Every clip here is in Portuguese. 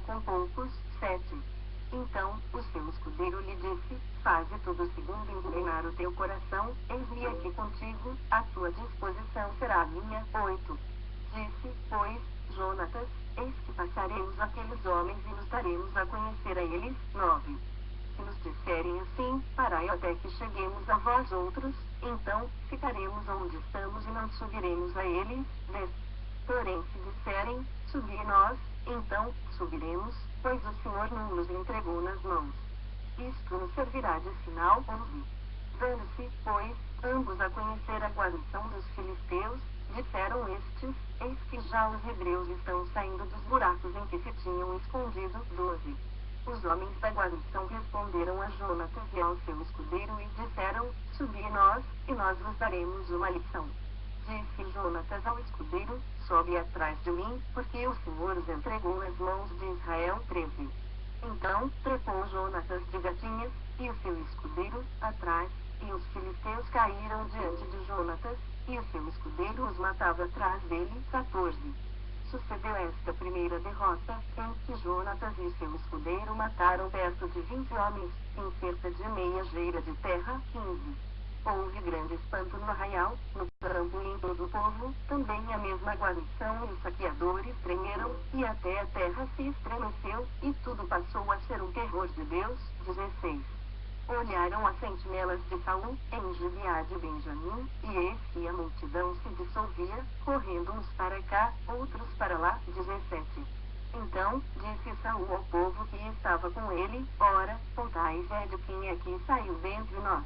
ficaram com poucos, 7. Então, o seu escudeiro lhe disse, faze tudo segundo inclinar o teu coração, eis-me aqui contigo, a tua disposição será a minha. 8. Disse, pois, Jonatas, eis que passaremos aqueles homens e nos daremos a conhecer a eles. 9. Se nos disserem assim, parai até que cheguemos a vós outros, então, ficaremos onde estamos e não subiremos a eles. 10. Porém se disserem, subi nós, então, subiremos, pois o Senhor não nos entregou nas mãos. Isto nos servirá de sinal. 11. Dando-se, pois, ambos a conhecer a guarnição dos filisteus, disseram estes, eis que já os hebreus estão saindo dos buracos em que se tinham escondido. 12. Os homens da guarnição responderam a Jonatas e ao seu escudeiro e disseram, subi nós, e nós vos daremos uma lição. Disse Jonatas ao escudeiro, sobe atrás de mim, porque o Senhor os entregou nas mãos de Israel. 13. Então, trepou Jonatas de gatinhas, e o seu escudeiro, atrás, e os filisteus caíram diante de Jonatas, e o seu escudeiro os matava atrás dele. 14. Sucedeu esta primeira derrota, em que Jonatas e seu escudeiro mataram perto de 20 homens, em cerca de meia geira de terra. 15. Houve grande espanto no arraial, no campo e em todo o povo, também a mesma guarnição e os saqueadores tremeram, e até a terra se estremeceu, e tudo passou a ser um terror de Deus. 16. Olharam as sentinelas de Saul, em Gibeá de Benjamim, e eis que a multidão se dissolvia, correndo uns para cá, outros para lá. 17. Então, disse Saul ao povo que estava com ele, ora, contai de quem é que saiu dentre nós.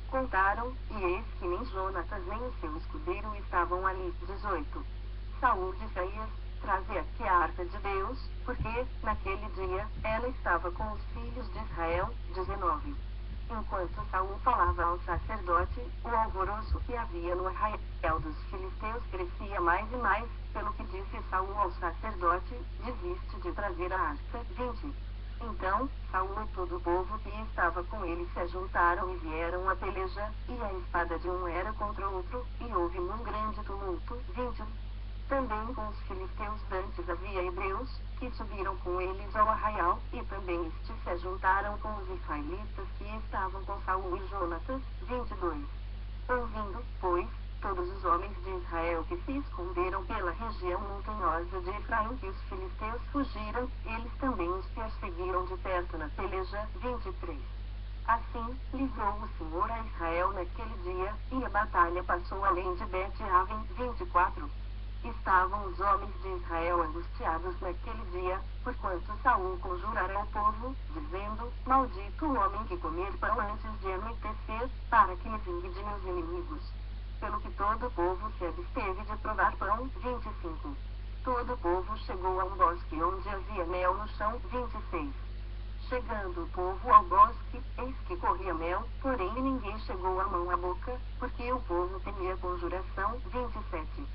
Contaram, e eis que nem Jonatas nem o seu escudeiro estavam ali. 18. Saul disse a Ias, traze aqui a arca de Deus, porque, naquele dia, ela estava com os filhos de Israel. 19. Enquanto Saul falava ao sacerdote, o alvoroço que havia no arraial dos filisteus crescia mais e mais, pelo que disse Saul ao sacerdote, desiste de trazer a arca. 20. Então, Saul e todo o povo que estava com ele se ajuntaram e vieram a peleja, e a espada de um era contra o outro, e houve um grande tumulto. 21. Também com os filisteus dantes havia hebreus, que subiram com eles ao arraial, e também estes se ajuntaram com os israelitas que estavam com Saul e Jonatas. 22. Ouvindo, pois, todos os homens de Israel que se esconderam pela região montanhosa de Efraim que os filisteus fugiram, eles também os perseguiram de perto na peleja. 23. Assim, livrou o Senhor a Israel naquele dia, e a batalha passou além de Bet-Aven. 24. Estavam os homens de Israel angustiados naquele dia, porquanto Saul conjurara ao povo, dizendo, maldito o homem que comer pão antes de anoitecer, para que me vingue de meus inimigos. Pelo que todo o povo se absteve de provar pão. 25. Todo o povo chegou a um bosque onde havia mel no chão. 26. Chegando o povo ao bosque, eis que corria mel, porém ninguém chegou a mão à boca, porque o povo temia a conjuração. 27.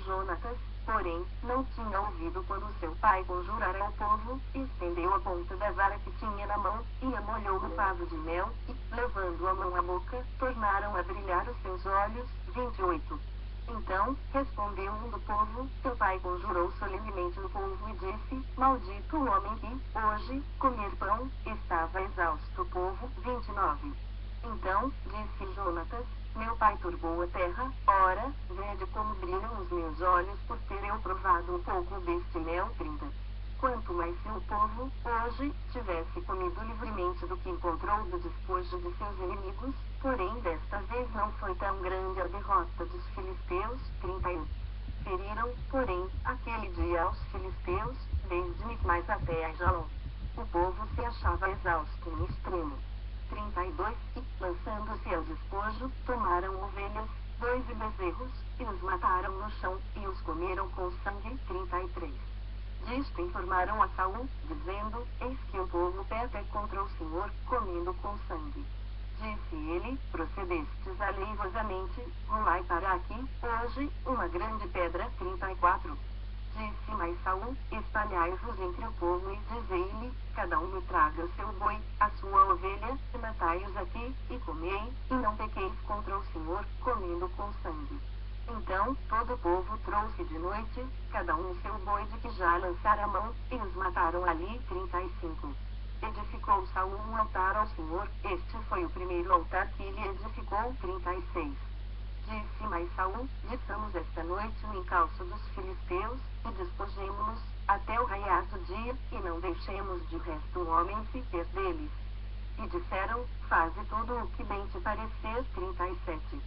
Jonatas, porém, não tinha ouvido quando seu pai conjurara ao povo, estendeu a ponta da vara que tinha na mão, e a molhou no favo de mel, e, levando a mão à boca, tornaram a brilhar os seus olhos. 28. Então, respondeu um do povo, seu pai conjurou solenemente o povo e disse, maldito o homem que, hoje, comer pão. Estava exausto o povo. 29. Então, disse Jonatas, meu pai turbou a terra, ora, vede como brilham os meus olhos por ter eu provado um pouco deste mel. 30. Quanto mais se o povo, hoje, tivesse comido livremente do que encontrou do despojo de seus inimigos, porém desta vez não foi tão grande a derrota dos filisteus. 31. Feriram, porém, aquele dia aos filisteus, desde Micmais até Aijalon. O povo se achava exausto em extremo. 32. E, lançando-se ao despojo, tomaram ovelhas, bois e bezerros, e os mataram no chão, e os comeram com sangue. 33. Disto informaram a Saul, dizendo, eis que o povo peca contra o Senhor, comendo com sangue. Disse ele, procedestes aleivosamente, rolai para aqui, hoje, uma grande pedra. 34. Disse mais Saul, espalhai-vos entre o povo e dizei-lhe, cada um me traga o seu boi, a sua ovelha, e matai-os aqui, e comei, e não pequeis contra o Senhor, comendo com sangue. Então todo o povo trouxe de noite, cada um seu boi de que já lançara a mão, e os mataram ali 35. Edificou Saul um altar ao Senhor, este foi o primeiro altar que ele edificou. 36. Disse mais Saul: desçamos esta noite no encalço dos filisteus, e despojemo-nos, até o raiar do dia, e não deixemos de resto um homem sequer deles. E disseram: faze tudo o que bem te parecer. 37.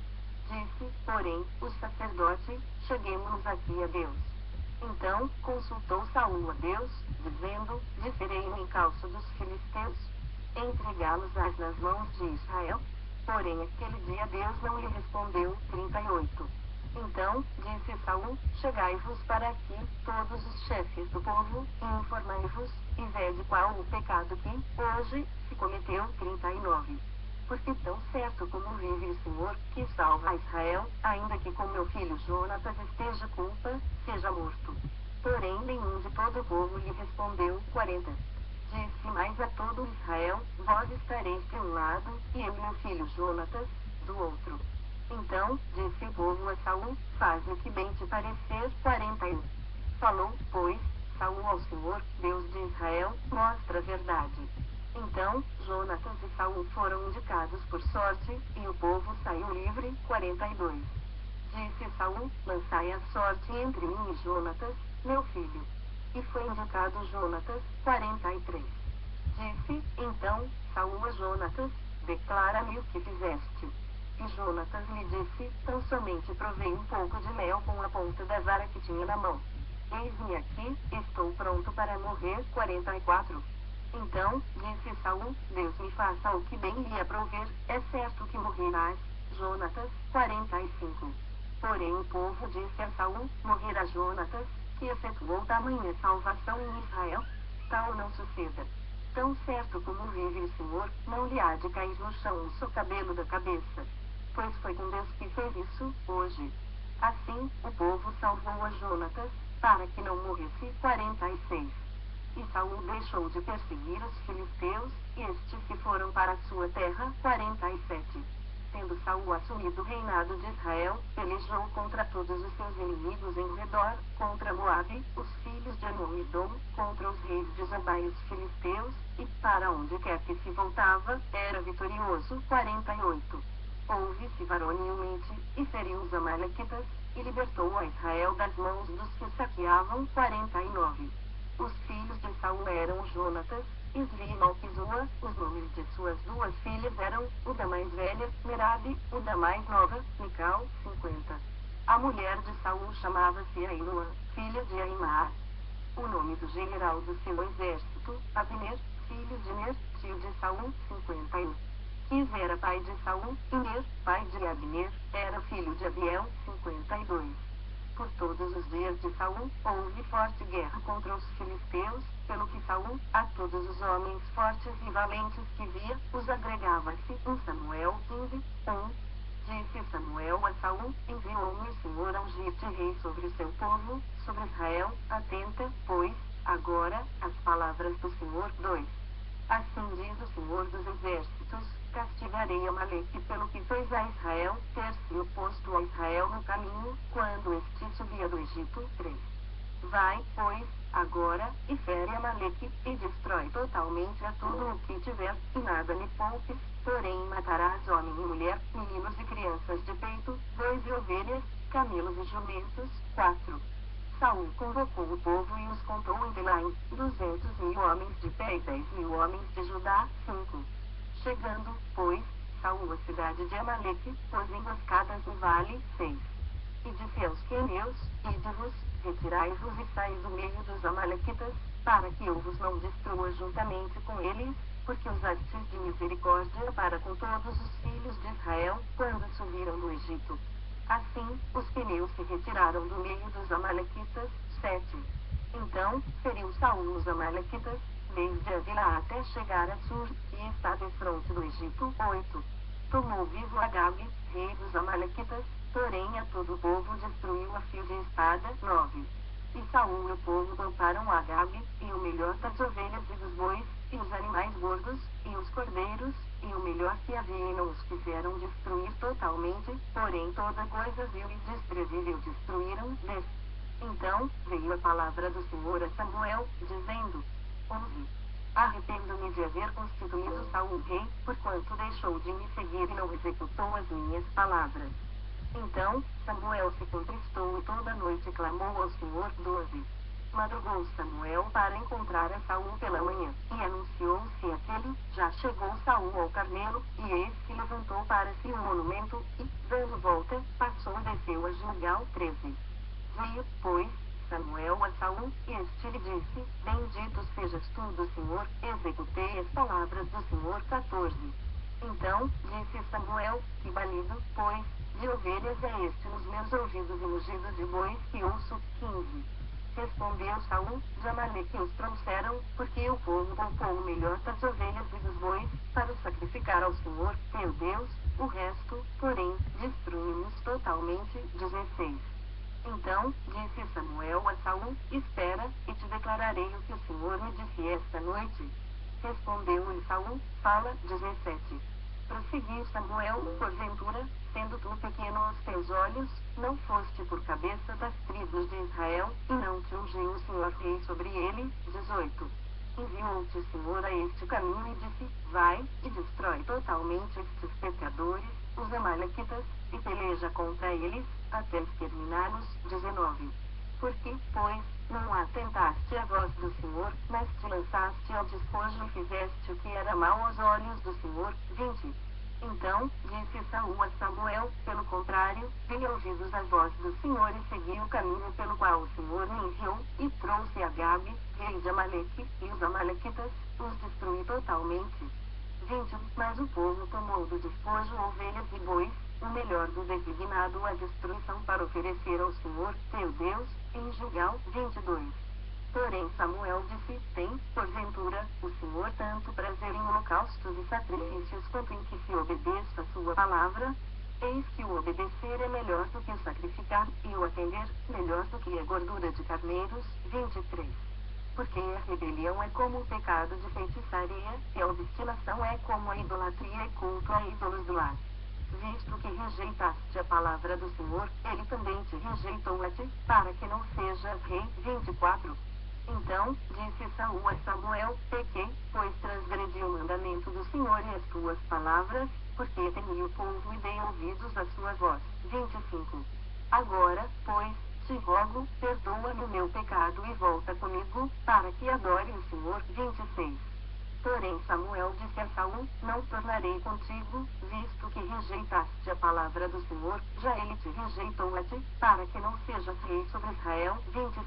Disse, porém, o sacerdote: cheguemo-nos aqui a Deus. Então consultou Saul a Deus, dizendo: descerei no encalço dos filisteus, entregá-los-ás nas mãos de Israel? Porém aquele dia Deus não lhe respondeu. 38. Então disse Saul: chegai-vos para aqui, todos os chefes do povo, e informai-vos, e vede qual o pecado que, hoje, se cometeu. 39. Porque tão certo como vive o Senhor, que salva Israel, ainda que com meu filho Jonatas esteja culpa, seja morto. Porém nenhum de todo o povo lhe respondeu. 40. Disse mais a todo Israel: vós estareis de um lado, e eu e meu filho Jonatas, do outro. Então disse o povo a Saul: faze o que bem te parecer. 41. Falou, pois, Saul ao Senhor, Deus de Israel: mostra a verdade. Então Jonatas e Saul foram indicados por sorte, e o povo saiu livre. 42. Disse Saul: lançai a sorte entre mim e Jonatas, meu filho. E foi indicado Jonatas. 43. Disse, então, Saul a Jonatas: declara-me o que fizeste. E Jonatas lhe disse: tão somente provei um pouco de mel com a ponta da vara que tinha na mão. Eis-me aqui, estou pronto para morrer. 44. Então disse Saul: Deus me faça o que bem lhe aprouver, é certo que morrerás. Jonatas. 45. Porém o povo disse a Saul: morrerá Jonatas, que efetuou tamanha salvação em Israel? Tal não suceda. Tão certo como vive o Senhor, não lhe há de cair no chão um só cabelo da cabeça. Pois foi com Deus que fez isso, hoje. Assim, o povo salvou a Jonatas, para que não morresse. 46. E Saul deixou de perseguir os filisteus, e estes se foram para a sua terra. 47. Tendo Saul assumido o reinado de Israel, pelejou contra todos os seus inimigos em redor, contra Moabe, os filhos de Amon e Dom, contra os reis de Zobá e os filisteus, e para onde quer que se voltava, era vitorioso. 48. Houve-se varonilmente, e feriu os amalequitas, e libertou a Israel das mãos dos que saqueavam. 49. Os filhos de Saul eram Jonatas, Isvi e Malquizua. Os nomes de suas duas filhas eram, o da mais velha, Merabe, o da mais nova, Mical. 50. A mulher de Saul chamava-se Ainoã, filha de Aimar. O nome do general do seu exército, Abner, filho de Ner, tio de Saul. 51. Quis era pai de Saul, e Ner, pai de Abner, era filho de Abiel. 52. Por todos os dias de Saul, houve forte guerra contra os filisteus, pelo que Saul, a todos os homens fortes e valentes que via, os agregava-se. 1 Samuel 15, 1. Disse Samuel a Saul: enviou-me o Senhor a ungir-te rei sobre o seu povo, sobre Israel. Atenta, pois, agora, às palavras do Senhor. 2. Assim diz o Senhor dos Exércitos: castigarei Amaleque pelo que fez a Israel, ter se oposto a Israel no caminho, quando este subia do Egito. 3. Vai, pois, agora, e fere Amaleque, e destrói totalmente a tudo o que tiver, e nada lhe poupes, porém matarás homem e mulher, meninos e crianças de peito, bois e ovelhas, camelos e jumentos. 4. Saul convocou o povo e os contou em Belaim, 200.000 homens de pé e 10.000 homens de Judá. 5. Chegando, pois, Saul à cidade de Amaleque, pôs emboscadas no vale. 6. E disse aos queneus: ide-vos, retirai-vos e saí do meio dos amalequitas, para que eu vos não destrua juntamente com eles, porque usastes de misericórdia para com todos os filhos de Israel, quando subiram do Egito. Assim, os queneus se retiraram do meio dos amalequitas. 7. Então, feriu Saul os amalequitas, desde Avila até chegar a Sur, e está defronte do Egito. 8. Tomou vivo Agabe, rei dos amalequitas, porém a todo o povo destruiu a fio de espada. 9. E Saul e o povo pouparam Agabe, e o melhor das ovelhas e dos bois, e os animais gordos, e os cordeiros, e o melhor melhor que havia e não os fizeram destruir totalmente, porém toda coisa vil e desprezível destruíram. Então veio a palavra do Senhor a Samuel, dizendo: 11. Arrependo-me de haver constituído Saul rei, porquanto deixou de me seguir e não executou as minhas palavras. Então Samuel se contristou e toda noite clamou ao Senhor. 12. Madrugou Samuel para encontrar a Saul pela manhã, e anunciou-se aquele: já chegou Saul ao Carmelo, e eis se levantou para si um monumento, e, dando volta, passou e desceu a Gilgal. 13. Veio, pois, Samuel a Saul, e este lhe disse: bendito sejas tu do Senhor, executei as palavras do Senhor. 14. Então disse Samuel: que balido, pois, de ovelhas é este nos meus ouvidos e mugido de bois que ouço. 15. Respondeu Saul: de Amaleque os trouxeram, porque o povo poupou o melhor das ovelhas e dos bois, para sacrificar ao Senhor, teu Deus, o resto, porém, destruímos totalmente. 16. Então disse Samuel a Saul: espera, e te declararei o que o Senhor me disse esta noite. Respondeu-lhe Saul: fala. 17. Prosseguiu Samuel: porventura, sendo tu pequeno aos teus olhos, não foste por cabeça das tribos de Israel, e não te ungiu o Senhor rei sobre ele. 18. Enviou-te o Senhor a este caminho e disse: vai, e destrói totalmente estes pecadores, os amalequitas, e peleja contra eles, até exterminá-los. 19. Porque, pois, não atentaste à voz do Senhor, mas te lançaste ao despojo e fizeste o que era mau aos olhos do Senhor. 20. Então disse Saul a Samuel: pelo contrário, dei ouvidos à voz do Senhor e segui o caminho pelo qual o Senhor me enviou, e trouxe Agabe, rei de Amaleque, e os amalequitas, os destruí totalmente. 21. Mas o povo tomou do despojo ovelhas e bois, o melhor do designado à destruição, para oferecer ao Senhor, teu Deus, em Gilgal. 22. Porém Samuel disse: tem, porventura, o Senhor tanto prazer em holocaustos e sacrifícios quanto em que se obedeça a sua palavra? Eis que o obedecer é melhor do que o sacrificar, e o atender, melhor do que a gordura de carneiros. 23. Porque a rebelião é como o pecado de feitiçaria, e a obstinação é como a idolatria e culto a ídolos do lar. Visto que rejeitaste a palavra do Senhor, ele também te rejeitou a ti, para que não sejas rei. 24. Então disse Saul a Samuel: pequei, pois transgredi o mandamento do Senhor e as tuas palavras, porque temi o povo e dei ouvidos à sua voz. 25. Agora, pois, te rogo, perdoa-me o meu pecado e volta comigo, para que adore o Senhor. 26. Porém Samuel disse a Saul: não tornarei contigo, visto que rejeitaste a palavra do Senhor, já ele te rejeitou a ti, para que não sejas rei sobre Israel. 27.